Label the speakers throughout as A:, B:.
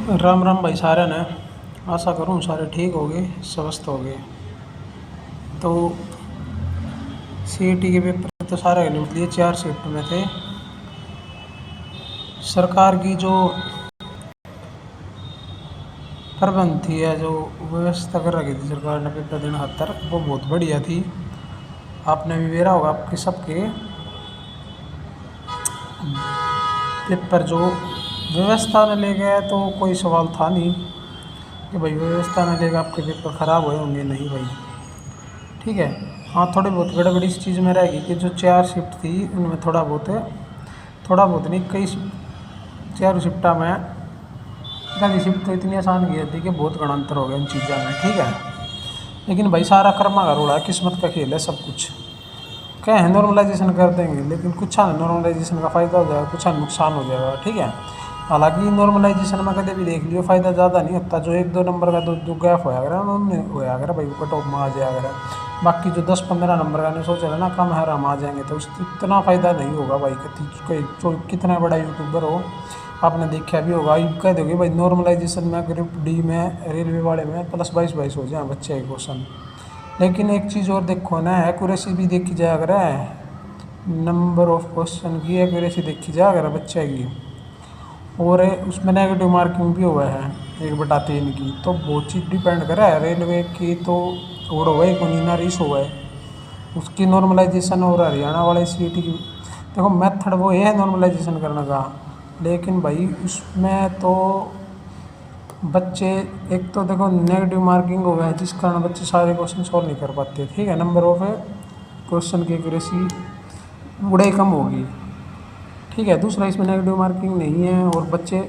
A: राम राम भाई सारे ने। आशा करूँ सारे ठीक हो गए, स्वस्थ हो गए। तो सीईटी के पेपर तो सारे निपट लिए, 4 शिफ्ट में थे। सरकार की जो प्रबंध थी या जो व्यवस्था कर रखी थी सरकार ने पेपर देने खातर, वो बहुत बढ़िया थी। आपने भी बेरा होगा आपके सबके पेपर जो व्यवस्था ने ले गया, तो कोई सवाल था नहीं कि भाई व्यवस्था ने लेगा आपके पेपर ख़राब हुए होंगे, नहीं भाई। ठीक है। हाँ, थोड़ी बहुत गड़बड़ी इस चीज़ में रहेगी कि जो 4 शिफ्ट थी उनमें थोड़ा बहुत नहीं, कई 4 शिफ्टा में आधी शिफ्ट तो इतनी आसान की थी कि बहुत घना अंतर हो गया उन चीज़ों में। ठीक है। लेकिन भाई सारा कर्मा का रोड़ा है, किस्मत का खेल है सब कुछ। क्या है, नॉर्मलाइजेशन कर देंगे, लेकिन कुछ नॉर्मलाइजेशन का फ़ायदा हो जाएगा, कुछ नुकसान हो जाएगा। ठीक है। हालांकि नॉर्मलाइजेशन में कभी भी देख लियो फ़ायदा ज़्यादा नहीं होता। जो 1-2 नंबर का जो गैप होया करे उन्होंने होया करे भाई, वो कट ऑफ में आ जाया करे। बाकी जो 10-15 नंबर का नहीं सोच रहे ना, कम है हम आ जाएंगे, तो उससे इतना फ़ायदा नहीं होगा भाई। कितना बड़ा यूट्यूबर हो, आपने देखा भी होगा, ये कह दोगे भाई नॉर्मलाइजेशन में ग्रुप डी में रेलवे वाले में +22 हो जाए बच्चे के क्वेश्चन। लेकिन एक चीज़ और देखो ना, एक्यूरेसी भी देखी जाए अगर है, नंबर ऑफ क्वेश्चन की एक्यूरेसी देखी जाए अगर बच्चे की, और उसमें नेगेटिव मार्किंग भी हुआ है 1/3 की। तो बहुत चीज़ डिपेंड करे है रेलवे की, तो और हुआ है कोनिना रीस हुआ है उसकी नॉर्मलाइजेशन, और हरियाणा वाले सीईटी की। देखो मेथड वो है नॉर्मलाइजेशन करने का, लेकिन भाई उसमें तो बच्चे, एक तो देखो नेगेटिव मार्किंग हो गया है जिस कारण बच्चे सारे क्वेश्चन सॉल्व नहीं कर पाते। ठीक है। नंबर ऑफ क्वेश्चन की एक्यूरेसी बड़े कम होगी। ठीक है। दूसरा, इसमें नेगेटिव मार्किंग नहीं है और बच्चे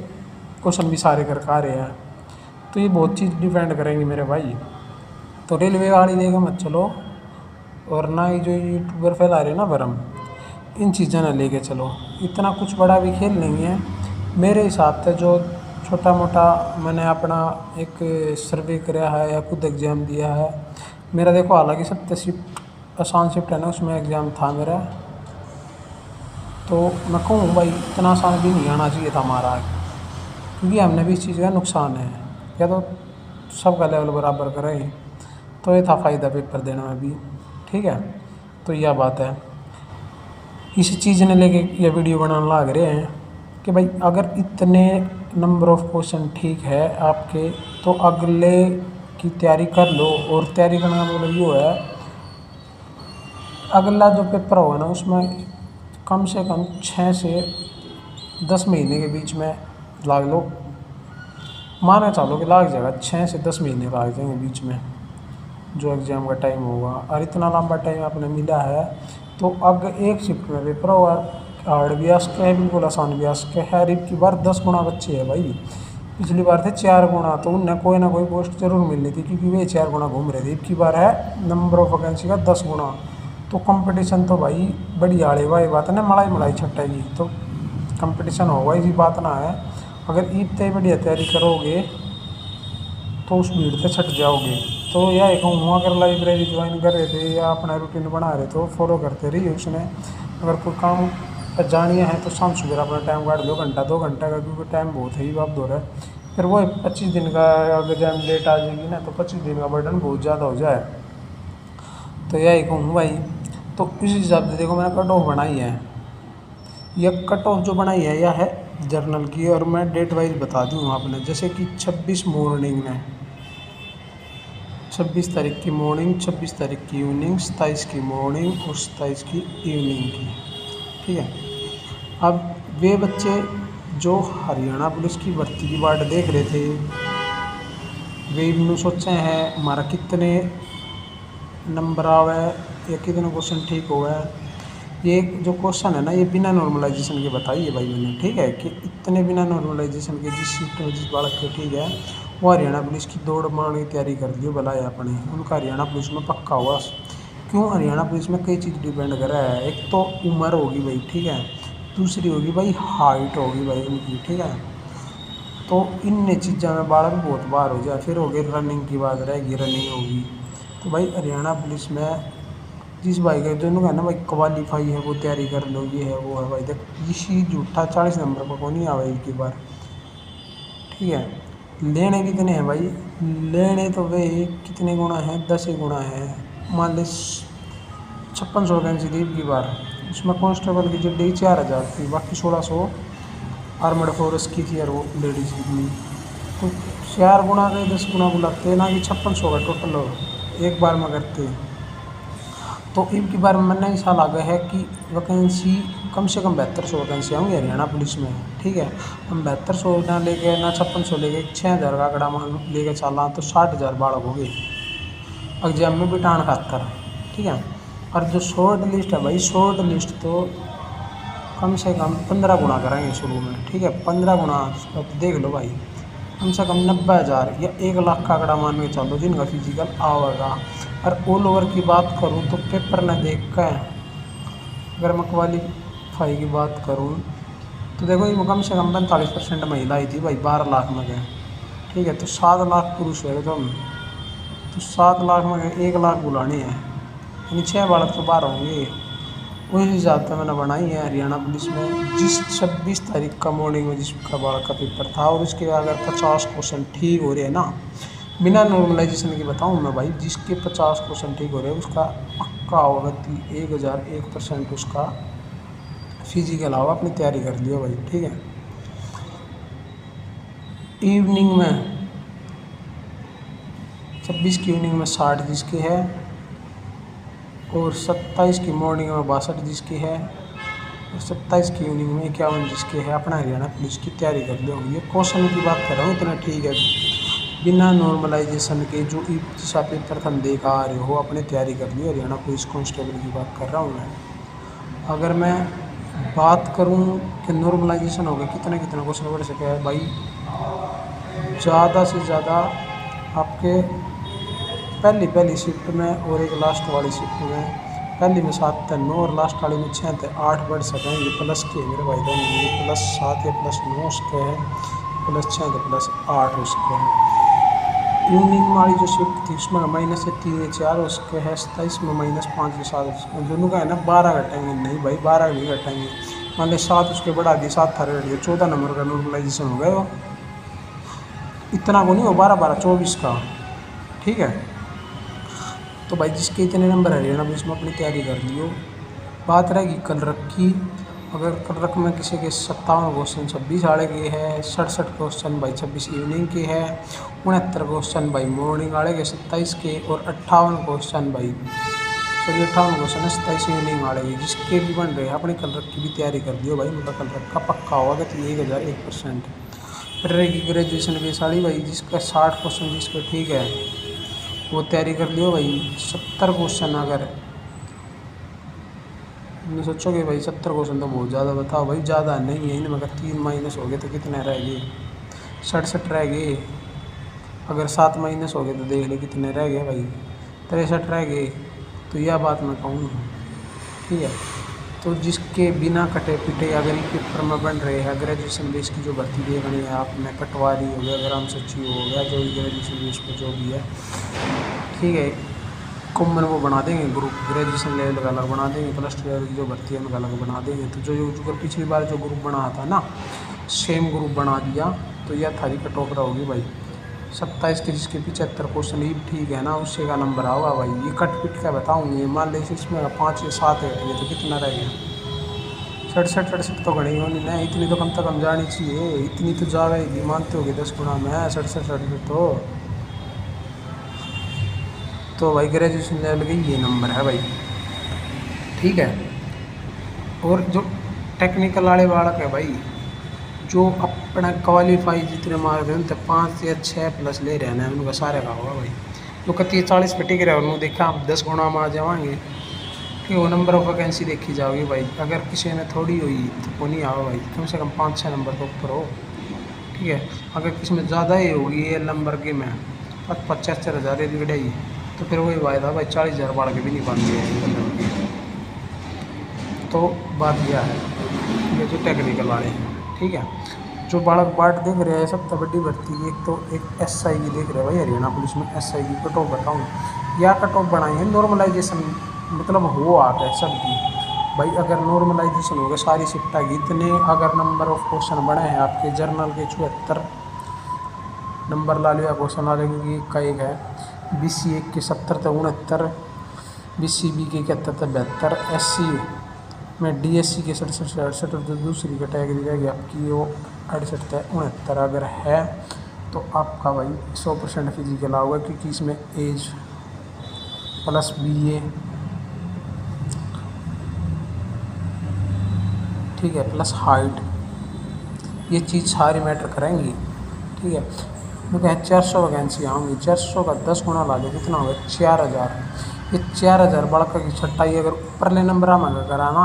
A: क्वेश्चन भी सारे कर खा रहे हैं, तो ये बहुत चीज़ डिपेंड करेंगी मेरे भाई। तो रेलवे गाड़ी लेके मत चलो, और ना ही जो यूट्यूबर फैला रहे ना भरम, इन चीज़ों ने लेके चलो। इतना कुछ बड़ा भी खेल नहीं है मेरे हिसाब से। जो छोटा मोटा मैंने अपना एक सर्वे कराया है या खुद एग्ज़ाम दिया है मेरा, देखो हालांकि 70 आसान शिफ्ट है ना, उसमें एग्ज़ाम था मेरा, तो मैं कहूँ भाई इतना आसान भी नहीं आना चाहिए था हमारा, क्योंकि हमने भी इस चीज़ का नुकसान है। या तो सबका लेवल बराबर करें, तो ये था फ़ायदा पेपर देने में भी। ठीक है। तो यह बात है, इस चीज़ ने लेके ये वीडियो बनाने लग रहे हैं कि भाई अगर इतने नंबर ऑफ क्वेश्चन ठीक है आपके, तो अगले की तैयारी कर लो। और तैयारी करने का मतलब ये है, अगला जो पेपर होगा ना उसमें कम से कम 6 से 10 महीने के बीच में लाग लो, माना चालो कि लाग जाएगा 6 से 10 महीने लाग जाएंगे बीच में जो एग्ज़ाम का टाइम होगा। और इतना लंबा टाइम आपने मिला है, तो अगर एक शिफ्ट में पेपर होगा, हार्ड भी आ सके है, बिल्कुल आसान भी आ सके है। अब की बार 10 गुना बच्चे हैं भाई, पिछली बार थे 4 गुना, तो उन्हें कोई ना कोई पोस्ट जरूर मिलनी थी क्योंकि वे 4 गुना घूम रहे थे। अब की बार है नंबर ऑफ वैकेंसी का 10 गुना, तो कंपटीशन तो भाई बड़ी आड़े भाई बात है ना, मलाई मलाई छट्टेगी, तो कंपटीशन होगा, इसी बात ना है। अगर इतने बढ़िया तैयारी करोगे तो उस भीड़ से छट जाओगे। तो यह कहूँ, अगर लाइब्रेरी ज्वाइन कर रहे थे या अपना रूटीन बना रहे तो फॉलो करते रहिए उसमें। अगर कोई काम पर जानिए है तो शाम सुबह अपना टाइम काट लो, घंटा 2 घंटा का, क्योंकि टाइम बहुत ही आप दो रहे। फिर वो 25 दिन का अगर एग्जाम डेट आ जाएगी ना, तो 25 दिन का बर्डन बहुत ज़्यादा हो जाए। तो यही कहूँ भाई। तो इस हिसाब से देखो मैंने कट ऑफ बनाई है, यह कट ऑफ जो बनाई है यह है जर्नल की, और मैं डेट वाइज बता दूँ आपने, जैसे कि 26 मॉर्निंग में, 26 तारीख की मॉर्निंग, 26 तारीख की इवनिंग, 27 की मॉर्निंग और 27 की इवनिंग की। ठीक है। अब वे बच्चे जो हरियाणा पुलिस की भर्ती की बाट देख रहे थे, वे इन्होंने सोचे हैं हमारा कितने नंबर आवे या कितने क्वेश्चन ठीक हो गए। ये जो क्वेश्चन है ना, ये बिना नॉर्मलाइजेशन के बताइए भाई मैंने। ठीक है, कि इतने बिना नॉर्मलाइजेशन के जिस शिफ्ट में जिस बालक के ठीक है, वो हरियाणा पुलिस की दौड़ मारने की तैयारी कर लियो भला है अपने, उनका हरियाणा पुलिस में पक्का हुआ। क्यों, हरियाणा पुलिस में कई चीज़ डिपेंड कर रहा है। एक तो उम्र होगी भाई, ठीक है, दूसरी होगी भाई हाइट होगी भाई उनकी। ठीक है। तो इन चीज़ों में बालक बहुत बार हो जाए। फिर हो गई रनिंग की बात, रहेगी रनिंग होगी, तो भाई हरियाणा पुलिस में जिस भाई का दोनों का ना भाई क्वालिफाई है वो तैयारी कर लो, ये है वो है भाई। देख इसी झूठा 40 नंबर पर कौन नहीं आवे एक ही बार। ठीक है। लेने कितने हैं भाई, लेने तो वे कितने गुना है, 10 ही गुना है। मान ली 5600 वैकेंसी थी की बार, उसमें कांस्टेबल की जिड्डी 4000 थी, बाकी 1600 आर्मड फोर्स की थी और वो लेडीज की। तो 4 गुना के 10 गुना बुलाते ना कि 5600 का टोटल एक बार में करते। तो इनकी बार में मैंने ऐसा लगा है कि वैकेंसी कम से कम 7200 वैकेंसी होंगी हरियाणा पुलिस में, ठीक है। हम 7200 ना लेके ना 5600 लेके 6000 का आंकड़ा मान लेके चला तो 60,000 बालक हो गए एग्जाम में बिठान खातर, ठीक है। और जो शॉर्ट लिस्ट है भाई, शॉर्ट लिस्ट तो कम से कम 15 गुना करेंगे शुरू में, ठीक है। 15 गुना अब देख लो भाई, कम से कम 90,000 या 1 लाख का आंकड़ा मान के चलो जिनका फिजिकल आवेगा। और ऑल ओवर की बात करूँ तो पेपर न देख कर अगर मैं क्वालिफाई की बात करूँ तो देखो ये कम से कम 45% महिला ही थी भाई 12 लाख में गए, ठीक है। तो 7 लाख पुरुष है तो 7 लाख में गए 1 लाख बुलाने हैं, यानी 6 बालक तो बाहर होंगे। वही हिसाब से मैंने बनाई है हरियाणा पुलिस में। जिस 26 तारीख का मॉर्निंग में जिसका बालक का पेपर था और उसके अगर 50 क्वेश्चन ठीक हो रहे हैं ना, बिना नॉर्मलाइजेशन के बताऊँ मैं भाई, जिसके 50 क्वेश्चन ठीक हो रहे हैं उसका पक्का होगा 1001% उसका फिजिकल होगा। अपनी तैयारी कर लियो भाई, ठीक है। इवनिंग में 26 की इवनिंग में 60 जिसकी है और 27 की मॉर्निंग में 62 जिसकी है और 27 की इवनिंग में 51 जिसकी है। अपना हरियाणा पुलिस की तैयारी कर लो। ये क्वेश्चन की बात कर रहा हूँ इतना ठीक है, बिना नॉर्मलाइजेशन के जो जैसा पेपर तुम देख आ रहे हो अपने तैयारी कर लियो। हरियाणा पुलिस कांस्टेबल की बात कर रहा हूँ मैं। अगर मैं बात करूँ कि नॉर्मलाइजेशन हो गया कितना कितना क्वेश्चन बढ़ सके है भाई, ज़्यादा से ज़्यादा आपके पहली शिफ्ट में और एक लास्ट वाली शिफ्ट में, पहली में 7 से 9 और लास्ट वाली में 6 से 8 बढ़ सकें। ये प्लस के मेरे भाई बहन, ये +7 या +9 उसके है, +6 तो +8 उसके है। इवनिंग वाली जो शिफ्ट थी उसमें -3 या 4 उसके है, 27 में -5 या 7 दोनों का है ना 12 घटेंगे। नहीं भाई 12 नहीं घटेंगे, मान ली 7 उसके बढ़ा दिए, 7 थारे घट गए, 14 नंबर का नॉर्मलाइजेशन हो गया वो। इतना को नहीं हो 12 24 का, ठीक है। तो भाई जिसके इतने नंबर हरियाणा पुलिस में अपनी तैयारी कर लियो। बात रहेगी कल रखी, अगर कल रख में किसी के 57 क्वेश्चन 26 आड़े के है, 67 क्वेश्चन भाई 26 इवनिंग के है, 69 क्वेश्चन भाई मॉर्निंग आड़े के 27 के और 58 क्वेश्चन भाई 58 क्वेश्चन है 27 इवनिंग आड़े के। जिसके भी बन रहे हैं अपनी कल रख की भी तैयारी कर दियो भाई, मतलब कल रख का पक्का होगा कि 1001%। फिर रहेगी ग्रेजुएशन की साड़ी भाई, जिसका 60 क्वेश्चन जिसका ठीक है वो तैयारी कर लियो भाई। 70 क्वेश्चन अगर सोचोगे भाई 70 क्वेश्चन तो बहुत ज़्यादा, बताओ भाई ज़्यादा नहीं है, इनमें अगर 3 माइनस हो गए तो कितने रह गए, 67 रह गए। अगर 7 माइनस हो गए तो देख ले कितने रह गए भाई, 63 रह गए। तो यह बात मैं कहूँ, ठीक है। तो जिसके बिना कटे पिटे अगर ये पेपर में बन रहे हैं, ग्रेजुएशन बेस की जो भर्ती देखनी है आपने, पटवारी हो गया, ग्राम सचिव हो गया, जो भी ग्रेजुएशन बेस पर जो भी है, ठीक है। कॉमन वो बना देंगे ग्रुप, ग्रेजुएशन लेवल का अलग बना देंगे, प्लस 2 लेवल की जो भर्ती है उनका अलग बना देंगे। तो जो पिछली बार जो ग्रुप बना था ना, सेम ग्रुप बना दिया तो यह थारी कट ऑफ होगी भाई। 27 के जिसके 75 क्वेश्चन ही ठीक है ना, उससे का नंबर आएगा भाई। ये कट पिट का बताऊँगी, मान लीजिए इसमें 5 या 7 है तो कितना रह गया, 67 तो गणी होनी ना, इतनी तो कम से कम जानी चाहिए, इतनी तो जाएगी मानते हो गए 10 गुना में 67 तो भाई ग्रेजुएशन लेवल के ये नंबर है भाई, ठीक है। और जो टेक्निकल वाले बालक है भाई, जो अपना क्वालिफाई जितने मार्क हैं उनसे 5 या 6 प्लस ले रहे हैं उनका सारे का होगा भाई। जो 30-40 पे टिक रहे हैं उन्होंने देखा हम 10 गुना में आ जाएंगे, ठीक है। वो नंबर ऑफ वैकेंसी देखी जाओगी भाई, अगर किसी में थोड़ी हुई तो वो नहीं आओ भाई, कम से कम 5-6 नंबर तो ऊपर हो, ठीक है। अगर किसी में ज़्यादा ही होगी ये नंबर के में 75,000 बिगड़ेगी तो फिर वही वायदा भाई 40,000 बढ़ के भी नहीं बन गए। तो बात यह है, ये जो टेक्निकल वाले हैं, ठीक है। जो बालक बाट देख रहे हैं सबसे बड़ी भर्ती की, एक तो एक SI की देख रहे हैं भाई हरियाणा पुलिस में। SI की कट ऑफ बताऊँ, या कट ऑफ बनाई है नॉर्मलाइजेशन, मतलब हो आ गए सबकी भाई। अगर नॉर्मलाइजेशन हो गया सारी शिफ्ट आएगी इतने, अगर नंबर ऑफ क्वेश्चन बने हैं आपके जर्नल के 74 नंबर ला लिया क्वेश्चन आ जाएगा, क्योंकि एक का एक है। BC 1 के 70 से 69, BC B के 71 से 72, SC में DSC के 67 से 68, और जो दूसरी कैटेगरी रहेगी आपकी वो 68 से 69 अगर है तो आपका भाई 100% फिजिकल होगा, क्योंकि इसमें एज प्लस BA, ठीक है, प्लस हाइट, ये चीज़ सारी मैटर करेंगी। ठीक है, क्योंकि 400 वैकेंसी आऊँगी, 400 का 10 गुना ला लो, कितना होगा 4000। ये 4000 बड़का की छट्टाई अगर ऊपरले नंबर मांगा कराना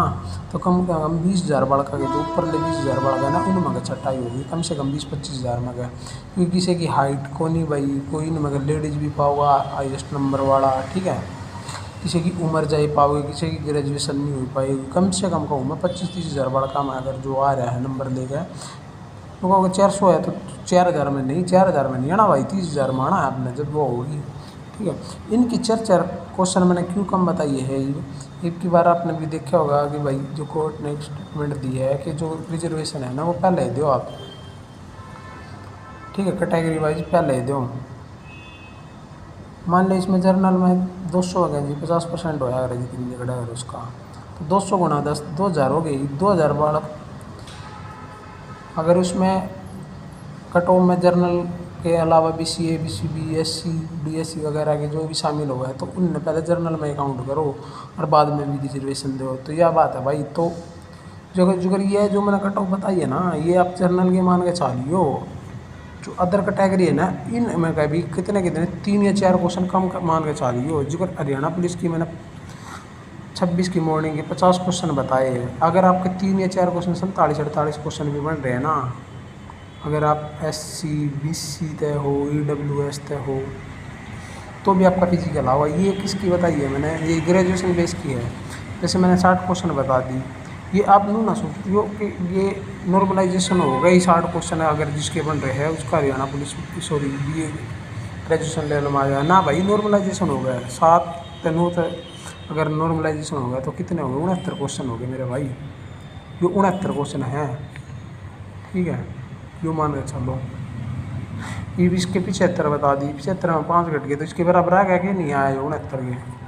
A: तो कम से कम 20,000 बड़का के, जो ऊपरले 20,000 बढ़ गए ना उन मगर छट्टाई होगी कम से कम 20-25,000 मगर, क्योंकि किसी की हाइट को नहीं भाई, कोई नहीं मगर लेडीज़ भी पाओगा हाईएस्ट नंबर वाला। ठीक है, किसी की उम्र जा पाओगे, किसी की ग्रेजुएशन नहीं हो पाएगी, कम से कम कहूँ मैं 25-30,000 बड़का में अगर जो आ रहा है नंबर ले गए तो कहोगे 400 है तो 4000 में नहीं, 4000 में नहीं आना भाई, 30,000 में आना है आपने जब वो होगी। ठीक है, इनकी 4 क्वेश्चन मैंने क्यों कम बताई है। एक की बार आपने भी देखा होगा कि भाई जो कोर्ट ने एक स्टेटमेंट दी है कि जो रिजर्वेशन है ना वो पहले ही दो आप। ठीक है, कैटेगरी वाइज पहले ही दो। मान लो इसमें जर्नल में 200 हो गया जी, 50% होया अगर जितनी जगह है उसका, तो 200 गुना 10 2000 हो गई, 2000 बालक। अगर उसमें कट ऑफ में जर्नल के अलावा BCA, BCB, SC, DSC वगैरह के जो भी शामिल हो गए तो उनने पहले जर्नल में अकाउंट करो और बाद में भी रिजर्वेशन दो। तो यह बात है भाई। तो जो ये जो मैंने कट ऑफ बताई है ना, ये आप जर्नल के मान के चालियो। जो अदर कैटेगरी है ना इनमें का भी कितने 3 या 4 क्वेश्चन कम मान के चालियो। जो हरियाणा पुलिस की मैंने 26 की मॉर्निंग के 50 क्वेश्चन बताए हैं, अगर आपके 3 या 4 क्वेश्चन 47-48 क्वेश्चन भी बन रहे हैं ना, अगर आप SC BC तय हो, EWS तय हो तो भी आपका फिजिकल होगा। ये किसकी बताई है मैंने, ये ग्रेजुएशन बेस की है। जैसे मैंने 60 क्वेश्चन बता दी, ये आप नू ना सोचियो कि ये नॉर्मलाइजेशन होगा ही 60 क्वेश्चन है अगर जिसके बन रहे हैं उसका Haryana police sorry BA graduation level में आ जाए ना भाई, नॉर्मलाइजेशन हो गया 7 से 9 अगर नॉर्मलाइजेशन हो गया तो कितने हो गए 69 क्वेश्चन हो गए मेरे भाई। ये 69 क्वेश्चन हैं। ठीक है, यो मान के चलो। ये भी इसके 75 बता दी, 75 में 5 घट गए तो इसके बराबर आ गया कि नहीं आया 69 के।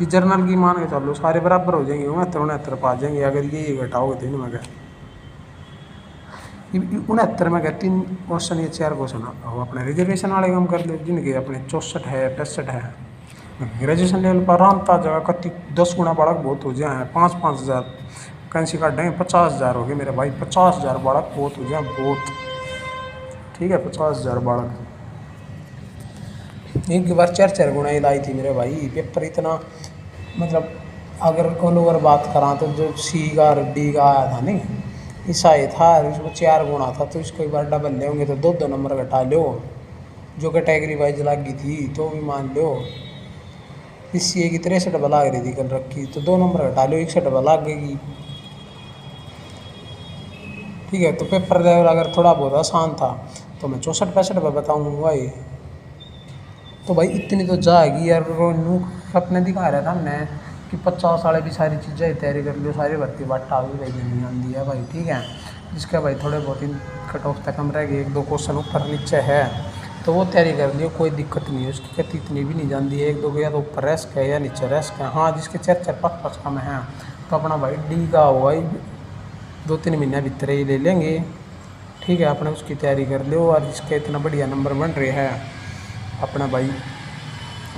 A: ये जर्नल की मान के चलो सारे बराबर हो जाएंगे, 69 पा जाएंगे अगर ये घटाओगे तो इनमें गए 69 में गए 3 क्वेश्चन या 4 क्वेश्चन अपने रिजर्वेशन वाले काम कर लो जिनके अपने 64 है 65 है। ग्रेजुएशन लेवल पर आराम था जगह कति 10 गुना बढ़क बहुत हो जाए, 5-5 हज़ार कैंसी काटेंगे 50,000 हो गए मेरे भाई, 50,000 बढ़क बहुत हो जाए बहुत। ठीक है, 50,000 बढ़क एक बार 4 गुना ही लाई थी मेरे भाई। पेपर इतना मतलब अगर ऑल ओवर बात करा तो जो C का और D का आया था नहीं ऐसा ही था, इसमें 4 गुना था तो इसको एक बार डबल ले होंगे तो 2-2 नंबर घटा लो। जो कैटेगरी वाइज लगी थी तो भी मान लो BCA की 63 लाग रही थी कल रखी तो 2 नंबर घटा लो 61 लाग गई। ठीक है, तो पेपर लेवल अगर थोड़ा बहुत आसान था तो मैं 64-65 पर बताऊँगा ये। तो भाई इतनी तो जाएगी यार, नू अपने दिखा रहा था हमने कि 50 वाले भी सारी चीज़ें तैयारी कर लियो, सारी भर्ती बाटा भी भाई देनी आती है भाई। ठीक है, जिसका भाई थोड़े बहुत ही कट ऑफ तक हम रह गए 1-2 क्वेश्चन ऊपर नीचे है तो वो तैयारी कर लियो, कोई दिक्कत नहीं है उसकी, गति इतनी भी नहीं जानती है। 1-2 या तो ऊपर रेस्क है या नीचे रेस्क है। हाँ, जिसके 4-4-5-5 का में है तो अपना भाई D का होगा 2-3 महीने भीतर ही ले लेंगे। ठीक है, अपने उसकी तैयारी कर लो और जिसके इतना बढ़िया नंबर बन रहे हैं अपना भाई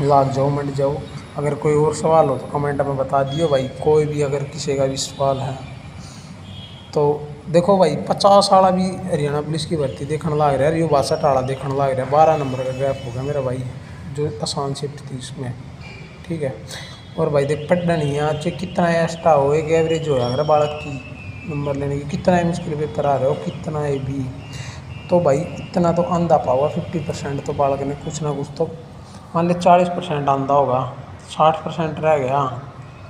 A: लाग जाओ मंड जाओ। अगर कोई और सवाल हो तो कमेंट में बता दियो भाई, कोई भी अगर किसी का भी सवाल है तो। देखो भाई 50 वाला भी हरियाणा पुलिस की भर्ती देखने लग रहा है, यो 62 वाला देखने लग रहा है, 12 नंबर का गैप हो गया मेरा भाई जो आसान शिफ्ट थी इसमें। ठीक है, और भाई देख पढ़ना नहीं है आज कितना एक्स्ट्रा हो एक एवरेज हो अगर बालक की नंबर लेने की कितना है मुश्किल पेपर आ रहे हो कितना है भी, तो भाई इतना तो आंदा पाओगा 50% तो बालक ने कुछ ना कुछ तो मान ले 40% आंदा होगा, 60% रह गया।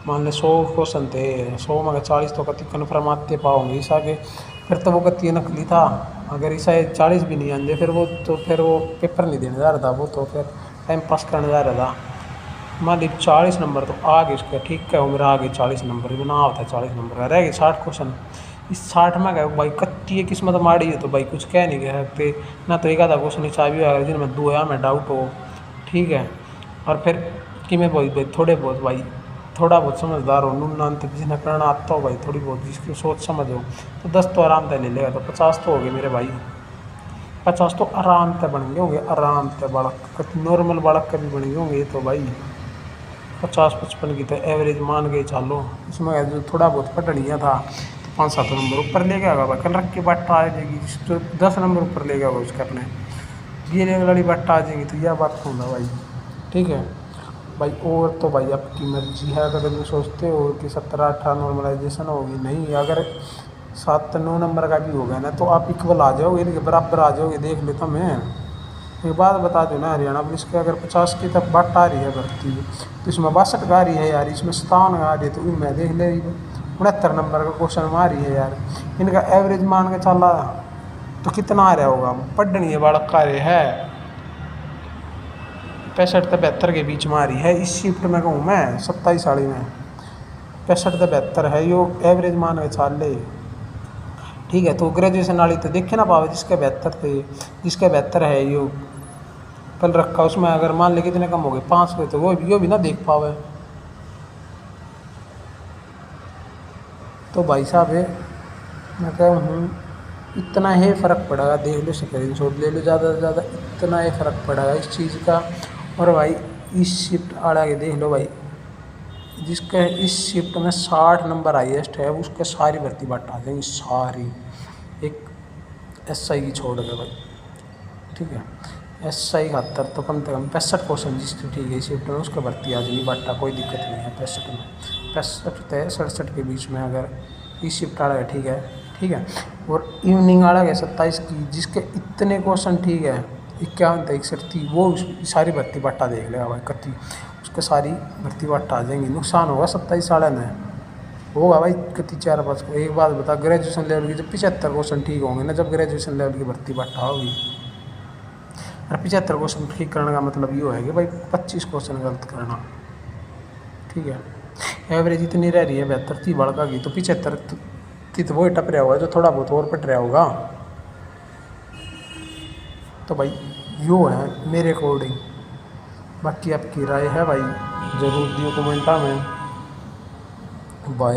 A: मान ले 100 क्वेश्चन थे, 100 में 40 तो कति कन्फर्म आते पाओगे ईसा के, फिर तो वो कति नकली था। अगर ईसा 40 भी नहीं आते फिर वो पेपर नहीं देने जा रहा था, वो तो फिर टाइम पास करने जा रहा था। मान ली 40 नंबर तो आ गए उसका, ठीक है उम्र आ गई 40 नंबर बना होता है 40 नंबर का, रह गए 60 क्वेश्चन। इस 60 में गए भाई कत्ती है किस्मत माड़ी है तो भाई कुछ कह नहीं कह सकते ना। तो एक आधा क्वेश्चन हिसाब भी आएगा जिनमें दो या में डाउट हो, ठीक है। और फिर कि मैं भाई थोड़े बहुत भाई थोड़ा बहुत समझदार हो, नून जिन्हें करना आता हो भाई थोड़ी बहुत जिसकी सोच समझ हो तो 10 तो आराम से ले लेगा। तो 50 तो हो गए मेरे भाई, 50 तो आराम से बन गए होंगे, आराम से। बालक नॉर्मल बालक कभी बन गए होंगे तो भाई 50-55 की तो एवरेज मान के चलो। इसमें जो थोड़ा बहुत पढ़निया था तो 5-7 नंबर ऊपर ले गया होगा। कल रख के बट्टा आ जाएगी तो 10 नंबर ऊपर ले गया होगा उसके अपने, ये रेगुलरी बट्टा आ जाएंगी तो यह बात होगा भाई, ठीक है भाई। और तो भाई आपकी मर्जी है, अगर तुम सोचते हो कि 17-18 नॉर्मलाइजेशन होगी, नहीं अगर 7-9 नंबर का भी होगा ना तो आप इक्वल आ जाओगे, इनके बराबर आ जाओगे। देख लेता मैं एक बात बता दूँ ना, हरियाणा पुलिस के अगर 50 की तक बाट आ रही है भर्ती तो इसमें 62 का आ रही है यार, इसमें 57 का आ रही है तो मैं देख ले 69 नंबर का क्वेश्चन में आ रही है यार। इनका एवरेज मान के चला तो कितना आ रहा होगा, पढ़नी है बालक कार्य है 65 से 72 के बीच में आ रही है। इस शिफ्ट में कहूँ मैं 27 साड़ी में 65 से 72 है यो एवरेज मान के चाल ले, ठीक है। तो ग्रेजुएशन वाली तो देखे ना पावे जिसके 72 थे, जिसके 72 है यो कल रखा उसमें अगर मान ले कितने कम हो गए 5 पे तो वो भी ना देख पावे। तो भाई साहब है मैं कह हूँ इतना ही फ़र्क पड़ेगा, देख लो स्क्रीन शॉट ले लो ज़्यादा से ज़्यादा, इतना ही फ़र्क पड़ेगा इस चीज़ का। और भाई इस शिफ्ट आड़ा के देख लो भाई, जिसके इस शिफ्ट में 60 नंबर हाईएस्ट है उसके सारी भर्ती बाट आ जाएंगी सारी, एक SI की छोड़ के भाई, ठीक है। SI 71 तो कम से कम 65 क्वेश्चन जिसकी ठीक है इस शिफ्ट में उसके भर्ती आ जाएगी बाटा, कोई दिक्कत नहीं है। 65 में 65 से 67 के बीच में अगर इस शिफ्ट आड़ा है, ठीक है, ठीक है। और इवनिंग आड़ा है 27 की जिसके इतने क्वेश्चन ठीक है 51 से 61 थी वो सारी भर्ती बाटा देख लेगा भाई कत्ती, उसके सारी भर्ती बाटा आ जाएंगी। नुकसान होगा 27 साढ़े में होगा भाई कत्ती 4-5 को। एक बात बता, ग्रेजुएशन लेवल की जब 75 क्वेश्चन ठीक होंगे ना, जब ग्रेजुएशन लेवल की भर्ती बाटा होगी, और 75 क्वेश्चन ठीक करने का मतलब ये है कि भाई 25 क्वेश्चन गलत करना, ठीक है। एवरेज इतनी रह रही है 72 थी बड़का की, तो 75 की तो वही टप रहा होगा जो थोड़ा बहुत और पट रहा होगा। तो भाई यो है मेरे अकॉर्डिंग, बाकी आपकी राय है भाई ज़रूर दियो कमेंटा में। बाय।